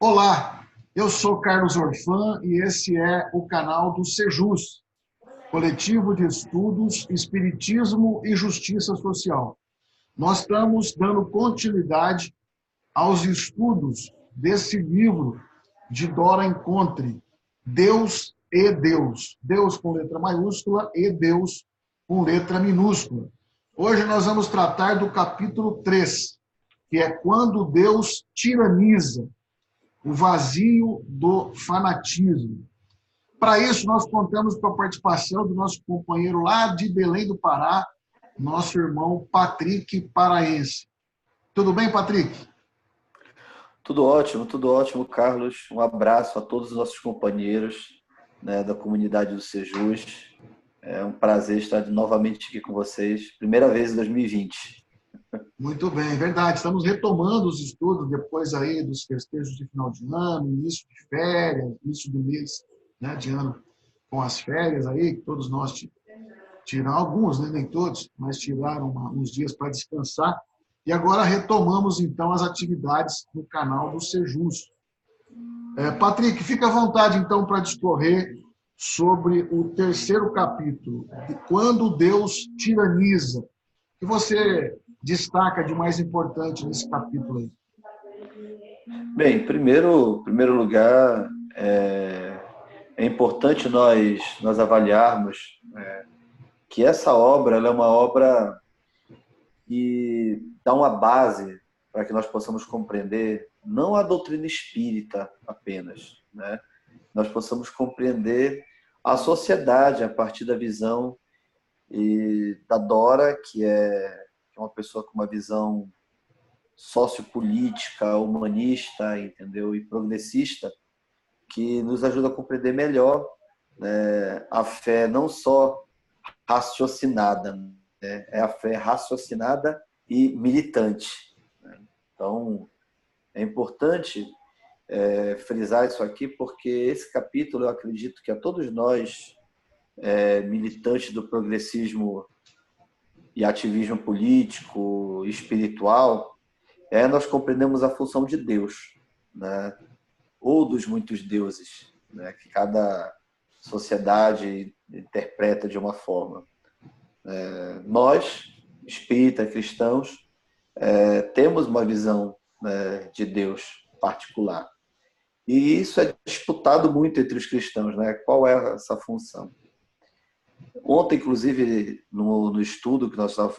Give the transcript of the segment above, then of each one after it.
Olá, eu sou Carlos Orfan e esse é o canal do Sejus, Coletivo de Estudos Espiritismo e Justiça Social. Nós estamos dando continuidade aos estudos desse livro de Dora Encontre, Deus e Deus. Deus com letra maiúscula e Deus com letra minúscula. Hoje nós vamos tratar do capítulo 3, que é quando Deus tiraniza, o vazio do fanatismo. Para isso, nós contamos com a participação do nosso companheiro lá de Belém do Pará, nosso irmão Patrick Paraense. Tudo bem, Patrick? Tudo ótimo, Carlos. Um abraço a todos os nossos companheiros, né, da comunidade do Sejus. É um prazer estar novamente aqui com vocês. Primeira vez em 2020. Muito bem, verdade. Estamos retomando os estudos depois aí dos festejos de final de ano, início de férias, início do mês, né, de ano com as férias aí, que todos nós tiraram, alguns, né, nem todos, mas tiraram uns dias para descansar. E agora retomamos, então, as atividades no canal do Sejus. Patrick, fica à vontade, então, para discorrer sobre o terceiro capítulo, quando Deus tiraniza. O que você destaca de mais importante nesse capítulo aí? Bem, em primeiro lugar, é importante nós avaliarmos que essa obra ela é uma obra que dá uma base para que nós possamos compreender não a doutrina espírita apenas, né? Nós possamos compreender a sociedade a partir da visão da Dora, que é uma pessoa com uma visão sociopolítica, humanista, entendeu? E progressista, que nos ajuda a compreender melhor, né, a fé não só raciocinada, né? É a fé raciocinada e militante, né? Então, é importante frisar isso aqui, porque esse capítulo, eu acredito que a todos nós, militantes do progressismo e ativismo político, espiritual, nós compreendemos a função de Deus, né? Ou dos muitos deuses, né? Que cada sociedade interpreta de uma forma. Nós, espírita, cristãos, temos uma visão, né, de Deus particular. E isso é disputado muito entre os cristãos, né? Qual é essa função? Ontem, inclusive, no estudo que nós estávamos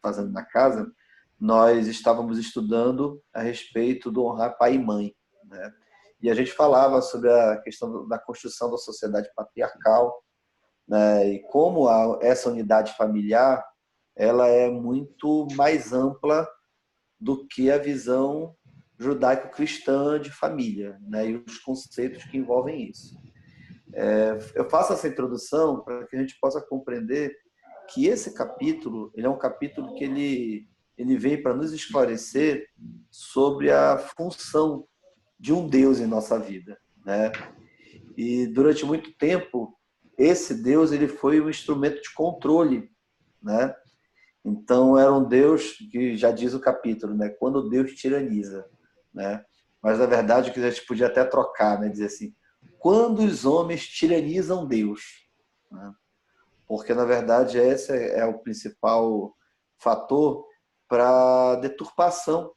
fazendo na casa, nós estávamos estudando a respeito do honrar pai e mãe, né? E a gente falava sobre a questão da construção da sociedade patriarcal, né? E como essa unidade familiar ela é muito mais ampla do que a visão judaico-cristã de família, né? E os conceitos que envolvem isso. Eu faço essa introdução para que a gente possa compreender que esse capítulo ele é um capítulo que ele vem para nos esclarecer sobre a função de um Deus em nossa vida, né? E durante muito tempo esse Deus ele foi um instrumento de controle, né? Então era um Deus que já diz o capítulo, né? Quando Deus tiraniza, né? Mas na verdade que a gente podia até trocar, né? Dizer assim, quando os homens tiranizam Deus, né? Porque na verdade esse é o principal fator para deturpação,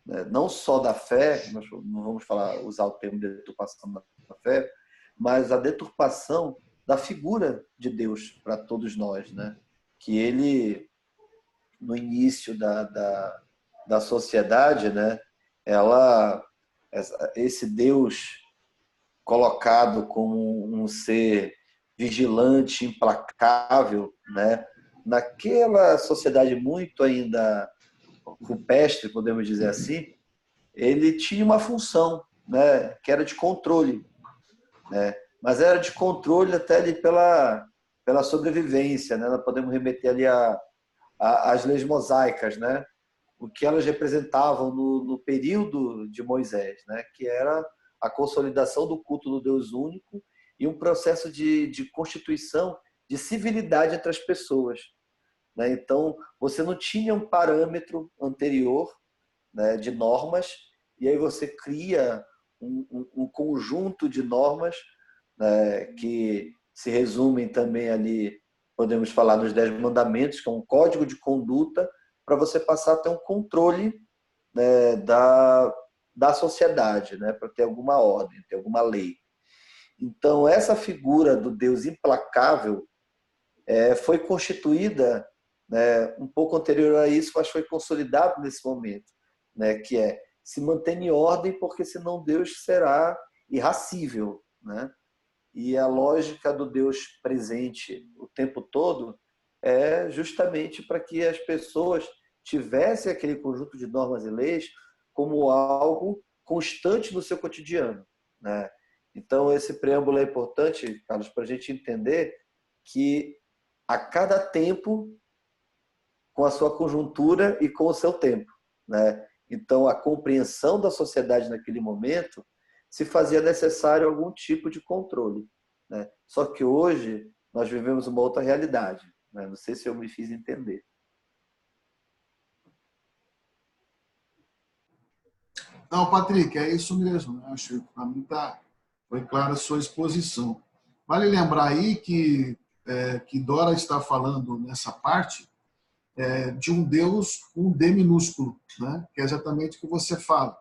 né? Não só da fé, nós não vamos usar o termo de deturpação da fé, mas a deturpação da figura de Deus para todos nós, né? Que ele no início da sociedade, né? Ela, esse Deus colocado como um ser vigilante, implacável, né? Naquela sociedade muito ainda rupestre, podemos dizer assim, ele tinha uma função, né? Que era de controle, né? Mas era de controle até ali pela sobrevivência, né? Nós podemos remeter ali as leis mosaicas, né? O que elas representavam no período de Moisés, né? Que era a consolidação do culto do Deus único e um processo de constituição de civilidade entre as pessoas, né? Então, você não tinha um parâmetro anterior, né, de normas, e aí você cria um conjunto de normas, né, que se resumem também ali, podemos falar nos 10 mandamentos, que é um código de conduta para você passar a ter um controle, né, da sociedade, né, para ter alguma ordem, ter alguma lei. Então, essa figura do Deus implacável foi constituída, né, um pouco anterior a isso, mas foi consolidado nesse momento, né, que é se manter em ordem, porque senão Deus será irracível, né? E a lógica do Deus presente o tempo todo é justamente para que as pessoas tivessem aquele conjunto de normas e leis como algo constante no seu cotidiano, né? Então, esse preâmbulo é importante, Carlos, para a gente entender que a cada tempo, com a sua conjuntura e com o seu tempo, né? Então, a compreensão da sociedade naquele momento se fazia necessário algum tipo de controle, né? Só que hoje nós vivemos uma outra realidade, né? Não sei se eu me fiz entender. Não, Patrick, é isso mesmo. Né? Acho que para mim foi clara a sua exposição. Vale lembrar aí que Dora está falando nessa parte de um Deus com D minúsculo, né? Que é exatamente o que você fala.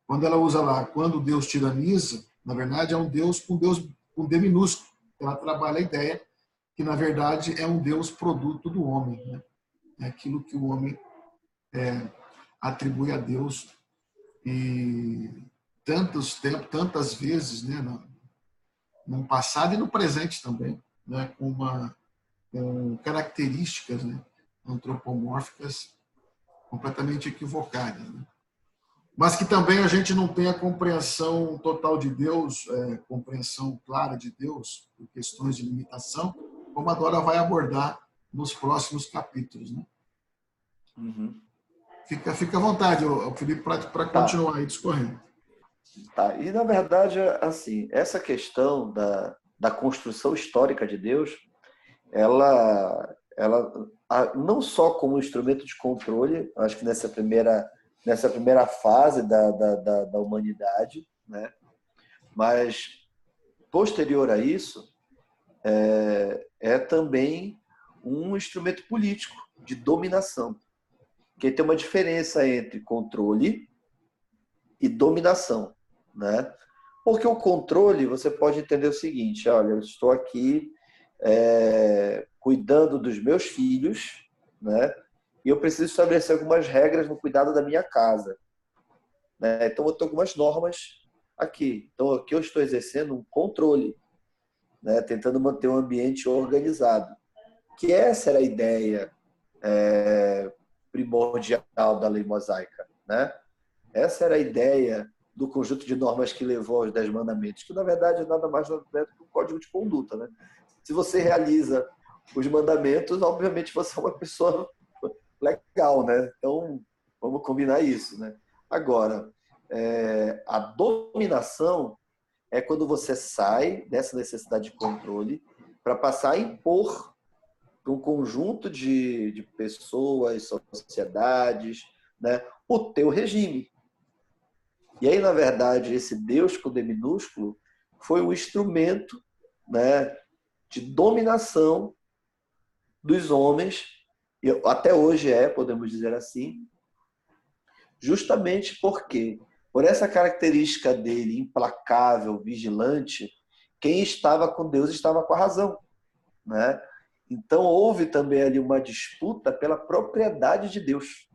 Quando ela usa lá, quando Deus tiraniza, na verdade é um Deus com D minúsculo. Ela trabalha a ideia que, na verdade, é um Deus produto do homem. Né? É aquilo que o homem atribui a Deus e tantas vezes, né, no passado e no presente também, né, com características, né, antropomórficas completamente equivocadas. Né? Mas que também a gente não tem a compreensão total de Deus, compreensão clara de Deus, por questões de limitação, como a Dora vai abordar nos próximos capítulos. Né? Uhum. Fica à vontade, Felipe, para continuar aí discorrendo. Tá. E, na verdade, assim, essa questão da construção histórica de Deus, ela não só como instrumento de controle, acho que nessa primeira fase da humanidade, né? Mas, posterior a isso, é também um instrumento político de dominação, que tem uma diferença entre controle e dominação, né? Porque o controle, você pode entender o seguinte: olha, eu estou aqui cuidando dos meus filhos, né? E eu preciso estabelecer algumas regras no cuidado da minha casa, né? Então, eu tenho algumas normas aqui. Então, aqui eu estou exercendo um controle, né? Tentando manter um ambiente organizado. Que essa era a ideia primordial da lei mosaica, né? Essa era a ideia do conjunto de normas que levou aos 10 mandamentos, que na verdade é nada mais nada menos que um código de conduta, né? Se você realiza os mandamentos, obviamente você é uma pessoa legal, né? Então, vamos combinar isso, né? Agora, a dominação é quando você sai dessa necessidade de controle para passar a impor para um conjunto de pessoas, sociedades, né, o teu regime. E aí, na verdade, esse Deus com D minúsculo foi um instrumento, né, de dominação dos homens, e até hoje podemos dizer assim, justamente porque, por essa característica dele, implacável, vigilante, quem estava com Deus estava com a razão, né? Então, houve também ali uma disputa pela propriedade de Deus.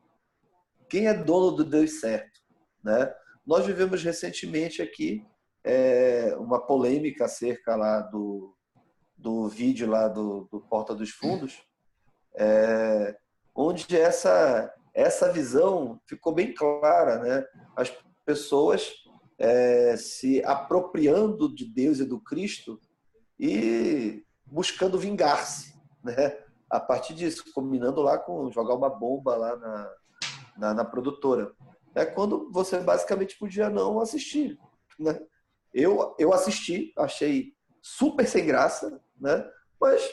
Quem é dono do Deus certo, né? Nós vivemos recentemente aqui uma polêmica acerca lá do vídeo lá do Porta dos Fundos, onde essa visão ficou bem clara, né? As pessoas se apropriando de Deus e do Cristo e buscando vingar-se, né? A partir disso, combinando lá com jogar uma bomba lá na produtora. É quando você basicamente podia não assistir, né? Eu assisti, achei super sem graça, né? Mas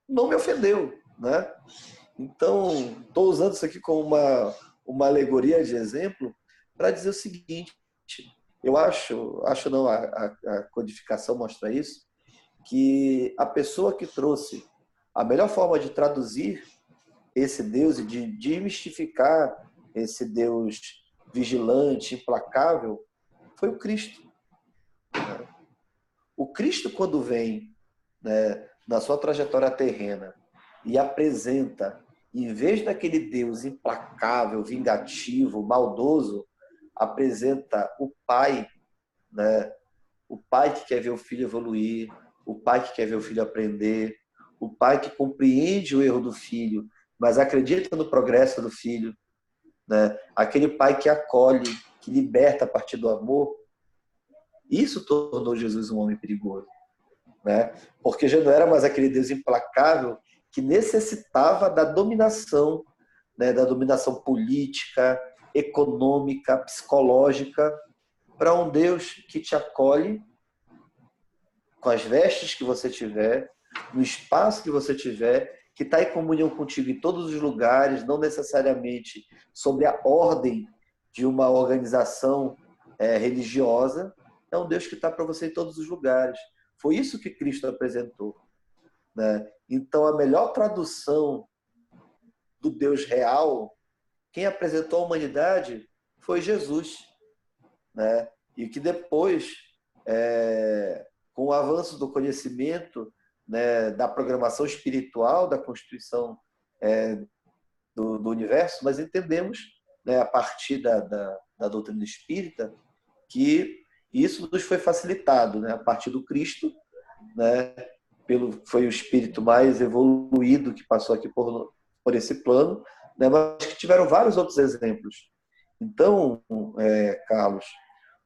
não me ofendeu, né? Então, estou usando isso aqui como uma alegoria de exemplo, para dizer o seguinte: eu acho não, a codificação mostra isso, que a pessoa que trouxe a melhor forma de traduzir esse Deus e de desmistificar esse Deus vigilante, implacável, foi o Cristo. O Cristo, quando vem, né, na sua trajetória terrena e apresenta, em vez daquele Deus implacável, vingativo, maldoso, apresenta o Pai, né? O pai que quer ver o filho evoluir, o pai que quer ver o filho aprender, o pai que compreende o erro do filho, mas acredita no progresso do filho, né? Aquele pai que acolhe, que liberta a partir do amor. Isso tornou Jesus um homem perigoso, né? Porque já não era mais aquele Deus implacável que necessitava da dominação, né? Da dominação política, econômica, psicológica, para um Deus que te acolhe com as vestes que você tiver, no espaço que você tiver, que está em comunhão contigo em todos os lugares, não necessariamente sob a ordem de uma organização religiosa. É um Deus que está para você em todos os lugares. Foi isso que Cristo apresentou, né? Então, a melhor tradução do Deus real, quem apresentou a humanidade foi Jesus, né? E que depois, com o avanço do conhecimento, né, da programação espiritual, da constituição do universo, nós entendemos, né, a partir da doutrina espírita, que isso nos foi facilitado, né, a partir do Cristo, né, foi o espírito mais evoluído que passou aqui por esse plano, né, mas que tiveram vários outros exemplos. Então, Carlos,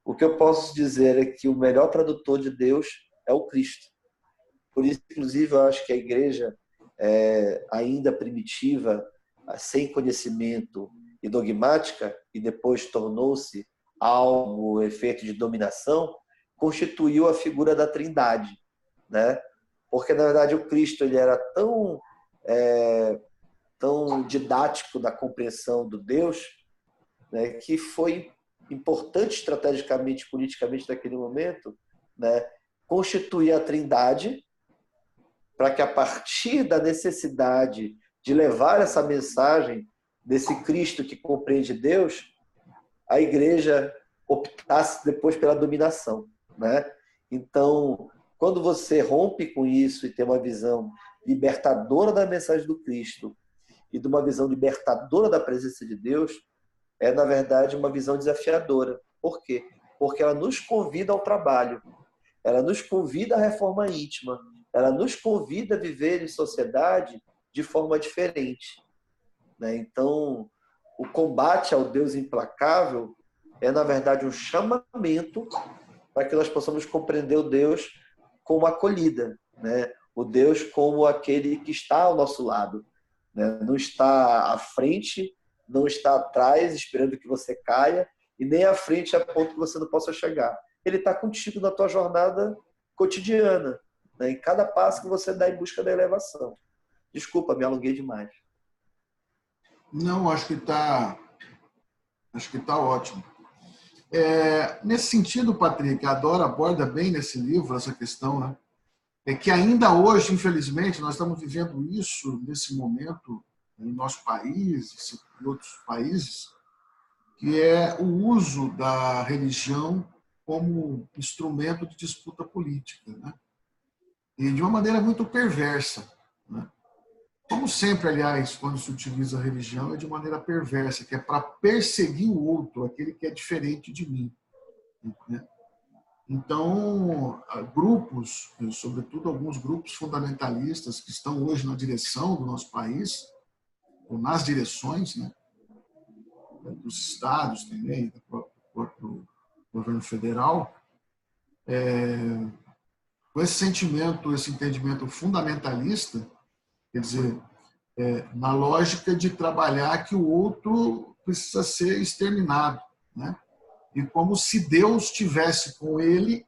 o que eu posso dizer é que o melhor tradutor de Deus é o Cristo. Por isso, inclusive, eu acho que a igreja, ainda primitiva, sem conhecimento e dogmática, e depois tornou-se algo, efeito de dominação, constituiu a figura da Trindade, né? Porque, na verdade, o Cristo ele era tão didático da compreensão do Deus, né, que foi importante estrategicamente, politicamente, naquele momento, né, constituir a Trindade para que, a partir da necessidade de levar essa mensagem desse Cristo que compreende Deus, a igreja optasse depois pela dominação, né? Então, quando você rompe com isso e tem uma visão libertadora da mensagem do Cristo e de uma visão libertadora da presença de Deus, é, na verdade, uma visão desafiadora. Por quê? Porque ela nos convida ao trabalho, ela nos convida à reforma íntima, ela nos convida a viver em sociedade de forma diferente, né? Então, o combate ao Deus implacável é, na verdade, um chamamento para que nós possamos compreender o Deus como acolhida, né? O Deus como aquele que está ao nosso lado, né? Não está à frente, não está atrás esperando que você caia e nem à frente a ponto que você não possa chegar. Ele está contigo na tua jornada cotidiana, né? Em cada passo que você dá em busca da elevação. Desculpa, me alonguei demais. Não, acho que tá ótimo. Nesse sentido, Patrick, a Dora aborda bem nesse livro essa questão, né? É que ainda hoje, infelizmente, nós estamos vivendo isso nesse momento em nosso país e outros países, que é o uso da religião como instrumento de disputa política, né? E de uma maneira muito perversa, né? Como sempre, aliás, quando se utiliza a religião, é de maneira perversa, que é para perseguir o outro, aquele que é diferente de mim, né? Então, grupos, sobretudo alguns grupos fundamentalistas que estão hoje na direção do nosso país, ou nas direções, né, dos estados também, do próprio governo federal, com esse sentimento, esse entendimento fundamentalista, quer dizer, na lógica de trabalhar que o outro precisa ser exterminado, né? E como se Deus estivesse com ele,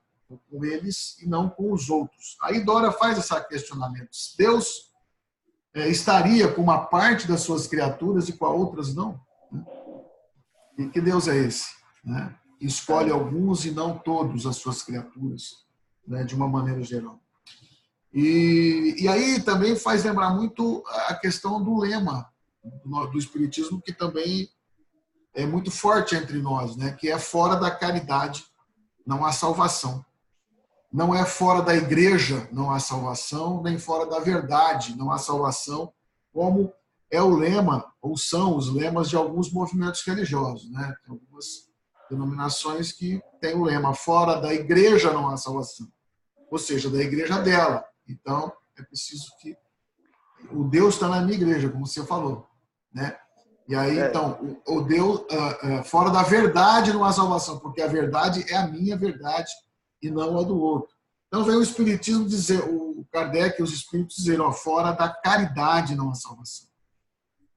com eles e não com os outros. Aí Dora faz esse questionamento. Deus estaria com uma parte das suas criaturas e com a outras não? E que Deus é esse? né? Escolhe alguns e não todos as suas criaturas, né? De uma maneira geral. E aí também faz lembrar muito a questão do lema do Espiritismo, que também é muito forte entre nós, né? Que é fora da caridade não há salvação. Não é fora da igreja não há salvação, nem fora da verdade não há salvação, como é o lema, ou são os lemas de alguns movimentos religiosos, né? Tem algumas denominações que têm o lema fora da igreja não há salvação, ou seja, da igreja dela. Então, é preciso que o Deus está na minha igreja, como você falou, né? E aí, então, o Deus, fora da verdade não há salvação, porque a verdade é a minha verdade e não a do outro. Então, vem o Espiritismo dizer, o Kardec e os Espíritos dizerem, fora da caridade não há salvação.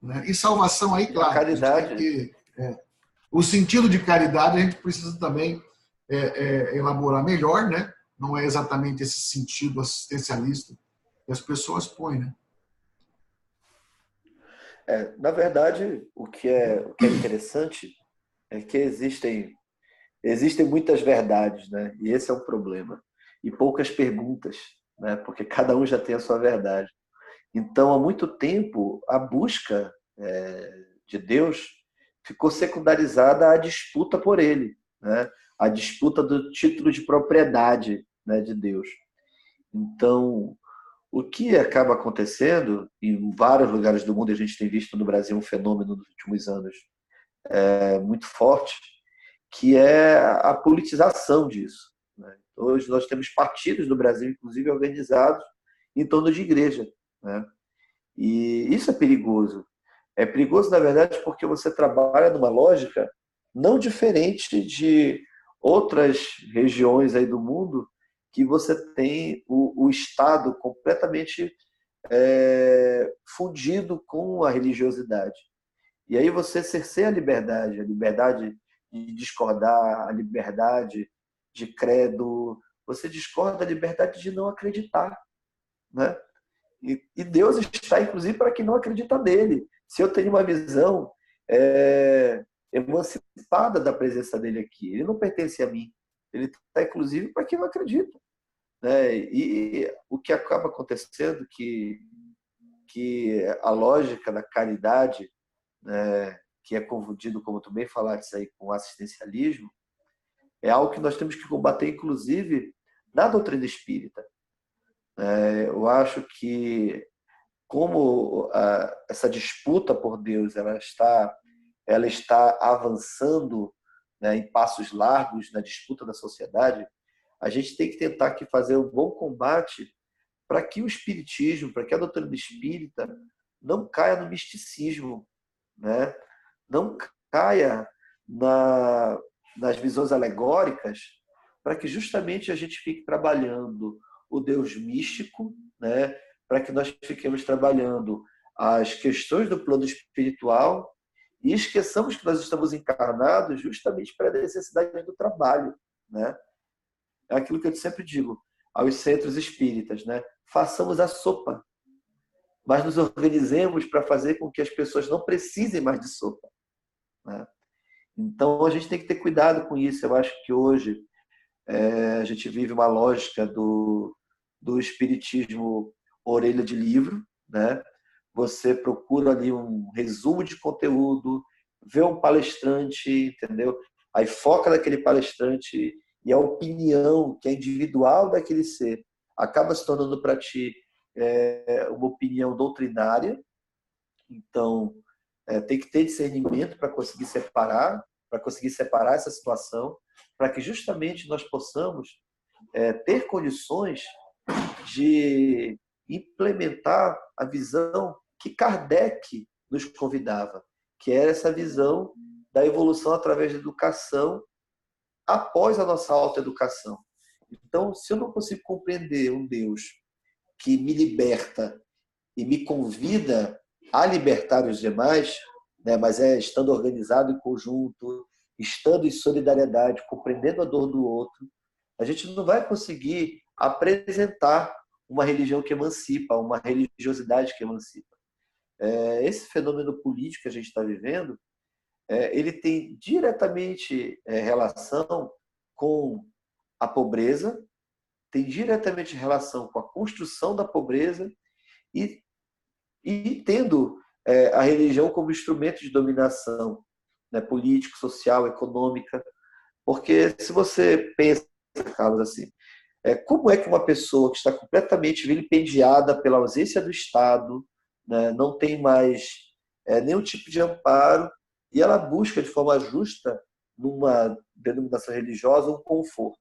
Né? E salvação aí, A claro, caridade, o sentido de caridade a gente precisa também elaborar melhor, né? Não é exatamente esse sentido assistencialista que as pessoas põem, né? na verdade, o que é interessante é que existem muitas verdades, né? E esse é um problema. E poucas perguntas, né? Porque cada um já tem a sua verdade. Então, há muito tempo, a busca de Deus ficou secundarizada à disputa por ele, né? A disputa do título de propriedade, né, de Deus. Então, o que acaba acontecendo em vários lugares do mundo, a gente tem visto no Brasil um fenômeno nos últimos anos muito forte, que é a politização disso, né? Hoje nós temos partidos no Brasil, inclusive organizados em torno de igreja, né? E isso é perigoso. É perigoso, na verdade, porque você trabalha numa lógica não diferente de outras regiões aí do mundo, que você tem o Estado completamente fundido com a religiosidade. E aí você cerceia a liberdade de discordar, a liberdade de credo, você discorda da liberdade de não acreditar, né? E Deus está, inclusive, para quem não acredita nele. Se eu tenho uma visão emancipada da presença dele aqui, ele não pertence a mim. Ele está, inclusive, para quem não acredita, né? E o que acaba acontecendo que a lógica da caridade, né, que é confundido, como tu bem falaste aí, com o assistencialismo, é algo que nós temos que combater, inclusive, na doutrina espírita. Eu acho que como essa disputa por Deus ela está avançando, né, em passos largos na disputa da sociedade, a gente tem que tentar aqui fazer um bom combate para que o espiritismo, para que a doutrina espírita não caia no misticismo, né? Não caia nas visões alegóricas, para que justamente a gente fique trabalhando o Deus místico, né? Para que nós fiquemos trabalhando as questões do plano espiritual e esqueçamos que nós estamos encarnados justamente para a necessidade do trabalho, né? É aquilo que eu sempre digo aos centros espíritas, né? Façamos a sopa, mas nos organizemos para fazer com que as pessoas não precisem mais de sopa, né? Então, a gente tem que ter cuidado com isso. Eu acho que hoje a gente vive uma lógica do espiritismo orelha de livro, né? Você procura ali um resumo de conteúdo, vê um palestrante, entendeu? Aí foca naquele palestrante e a opinião que é individual daquele ser acaba se tornando para ti uma opinião doutrinária. Então, tem que ter discernimento para conseguir separar essa situação, para que justamente nós possamos ter condições de implementar a visão que Kardec nos convidava, que era essa visão da evolução através da educação após a nossa autoeducação. Então, se eu não consigo compreender um Deus que me liberta e me convida a libertar os demais, né, mas estando organizado em conjunto, estando em solidariedade, compreendendo a dor do outro, a gente não vai conseguir apresentar uma religião que emancipa, uma religiosidade que emancipa. Esse fenômeno político que a gente está vivendo ele tem diretamente relação com a pobreza, tem diretamente relação com a construção da pobreza e tendo a religião como instrumento de dominação, né, político, social, econômica. Porque se você pensa, Carlos, assim, como é que uma pessoa que está completamente vilipendiada pela ausência do Estado, né, não tem mais nenhum tipo de amparo, e ela busca de forma justa, numa denominação religiosa, um conforto.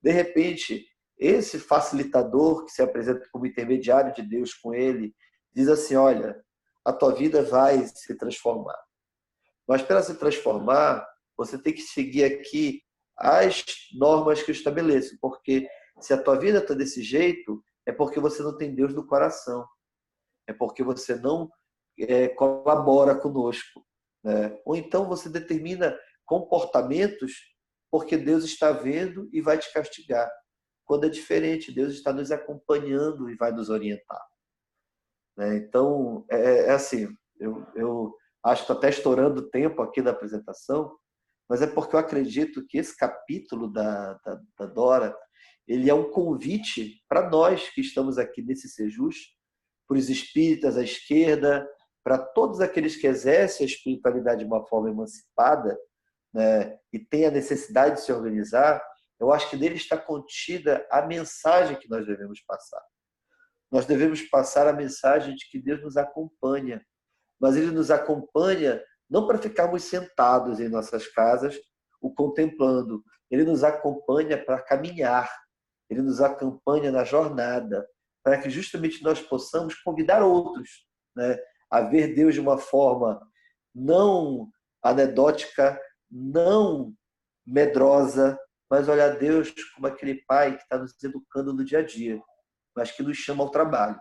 De repente, esse facilitador que se apresenta como intermediário de Deus com ele, diz assim, olha, a tua vida vai se transformar. Mas para se transformar, você tem que seguir aqui as normas que eu estabeleço, porque se a tua vida está desse jeito, é porque você não tem Deus no coração, é porque você não colabora conosco, né? Ou então você determina comportamentos porque Deus está vendo e vai te castigar. Quando é diferente, Deus está nos acompanhando e vai nos orientar, né? Então, assim, eu acho que estou até estourando o tempo aqui da apresentação, mas é porque eu acredito que esse capítulo da Dora, ele é um convite para nós que estamos aqui nesse Sejus, para os espíritas à esquerda, para todos aqueles que exercem a espiritualidade de uma forma emancipada, né, e têm a necessidade de se organizar. Eu acho que nele está contida a mensagem que nós devemos passar. Nós devemos passar a mensagem de que Deus nos acompanha, mas Ele nos acompanha não para ficarmos sentados em nossas casas o contemplando. Ele nos acompanha para caminhar. Ele nos acompanha na jornada, para que justamente nós possamos convidar outros, né, a ver Deus de uma forma não anedótica, não medrosa, mas olhar Deus como aquele pai que está nos educando no dia a dia, mas que nos chama ao trabalho,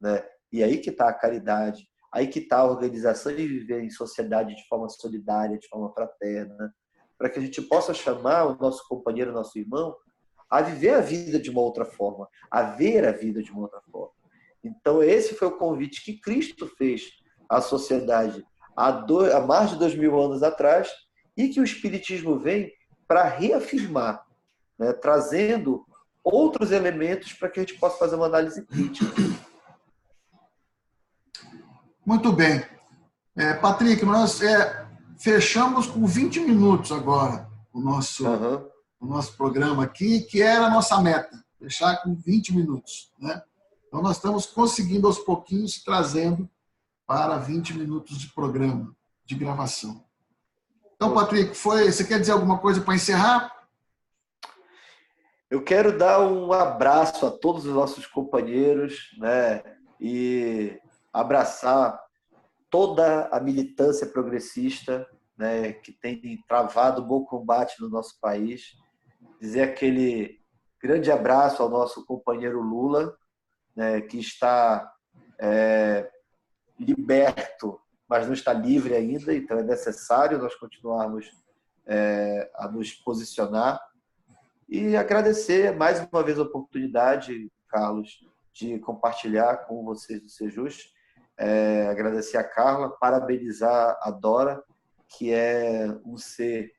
né? E aí que está a caridade, aí que está a organização de viver em sociedade de forma solidária, de forma fraterna, para que a gente possa chamar o nosso companheiro, o nosso irmão, a viver a vida de uma outra forma, a ver a vida de uma outra forma. Então, esse foi o convite que Cristo fez à sociedade há mais de 2000 anos atrás e que o Espiritismo vem para reafirmar, né, trazendo outros elementos para que a gente possa fazer uma análise crítica. Muito bem. Patrick, nós fechamos com 20 minutos agora o nosso programa aqui, que era a nossa meta, fechar com 20 minutos, né? Então, nós estamos conseguindo, aos pouquinhos, trazendo para 20 minutos de programa, de gravação. Então, Patrick, você quer dizer alguma coisa para encerrar? Eu quero dar um abraço a todos os nossos companheiros, né, e abraçar toda a militância progressista, né, que tem travado o bom combate no nosso país. Dizer aquele grande abraço ao nosso companheiro Lula, né, que está liberto, mas não está livre ainda, então é necessário nós continuarmos a nos posicionar. E agradecer mais uma vez a oportunidade, Carlos, de compartilhar com vocês do Sejus. Agradecer a Carla, parabenizar a Dora, que é um ser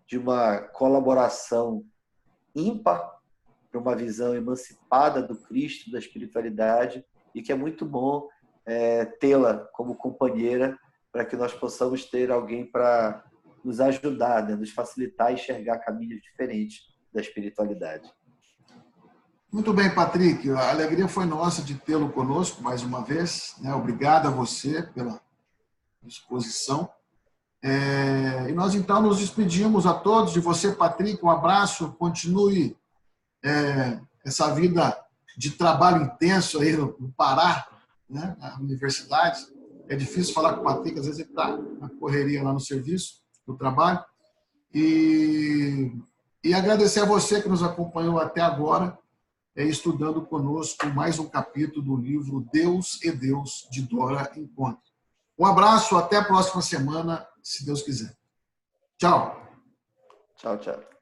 de uma colaboração ímpar, para uma visão emancipada do Cristo, da espiritualidade, e que é muito bom tê-la como companheira para que nós possamos ter alguém para nos ajudar, né, nos facilitar a enxergar caminhos diferentes da espiritualidade. Muito bem, Patrick. A alegria foi nossa de tê-lo conosco mais uma vez, né? Obrigado a você pela disposição. E nós, então, nos despedimos a todos. De você, Patrick, um abraço. Continue essa vida de trabalho intenso aí no Pará, né? Na universidade. É difícil falar com o Patrick, às vezes ele está na correria lá no serviço, no trabalho. E agradecer a você que nos acompanhou até agora, estudando conosco mais um capítulo do livro Deus e Deus, de Dora Encontro. Um abraço, até a próxima semana, se Deus quiser. Tchau. Tchau, tchau.